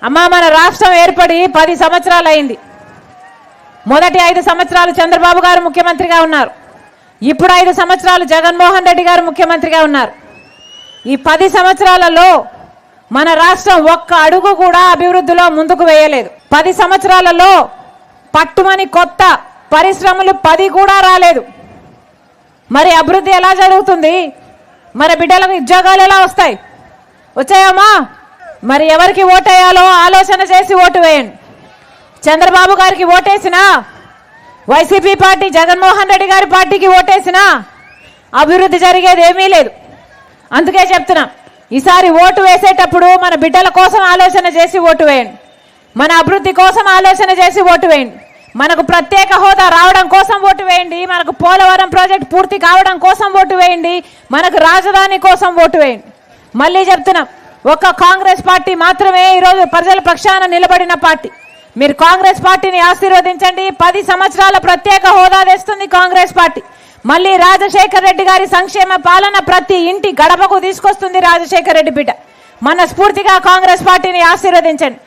అమ్మా మన రాష్ట్రం ఏర్పడి 10 సంవత్సరాలు అయింది. మొదటి 5 సంవత్సరాలు చంద్రబాబు గారు ముఖ్యమంత్రిగా ఉన్నారు. ఇప్పుడు 5 సంవత్సరాలు జగన్మోహన్ రెడ్డి గారు ముఖ్యమంత్రిగా ఉన్నారు. ఈ 10 సంవత్సరాలలో మన రాష్ట్రం ఒక్క అడుగు కూడా అభివృద్ధిలో ముందుకు వేయలేదు. 10 సంవత్సరాలలో పట్టుమని కొత్త పరిశ్రమలు 10 కూడా రాలేదు. మరి అభివృద్ధి ఎలా జరుగుతుంది? మరి బిడ్డలకు ఉద్యోగాలు ఎలా వస్తాయి? వచ్చాయమ్మా? మరి ఎవరికి ఓటేయాలో ఆలోచన చేసి ఓటు వేయండి. చంద్రబాబు గారికి ఓటేసినా, వైసీపీ పార్టీ జగన్మోహన్ రెడ్డి గారి పార్టీకి ఓటేసినా అభివృద్ధి జరిగేది ఏమీ లేదు. అందుకే చెప్తున్నా, ఈసారి ఓటు వేసేటప్పుడు మన బిడ్డల కోసం ఆలోచన చేసి ఓటు వేయండి. మన అభివృద్ధి కోసం ఆలోచన చేసి ఓటు వేయండి. మనకు ప్రత్యేక హోదా రావడం కోసం ఓటు వేయండి. మనకు పోలవరం ప్రాజెక్ట్ పూర్తి కావడం కోసం ఓటు వేయండి. మనకు రాజధాని కోసం ఓటు వేయండి. మళ్ళీ చెప్తున్నాం, ఒక్క కాంగ్రెస్ పార్టీ మాత్రమే ఈరోజు ప్రజల పక్షాన నిలబడిన పార్టీ. మీరు కాంగ్రెస్ పార్టీని ఆశీర్వదించండి. 10 సంవత్సరాల ప్రత్యేక హోదా తెస్తుంది కాంగ్రెస్ పార్టీ. మళ్ళీ రాజశేఖర్ రెడ్డి గారి సంక్షేమ పాలన ప్రతి ఇంటి గడపకు తీసుకొస్తుంది రాజశేఖర్ రెడ్డి బిడ్డ. మనస్ఫూర్తిగా కాంగ్రెస్ పార్టీని ఆశీర్వదించండి.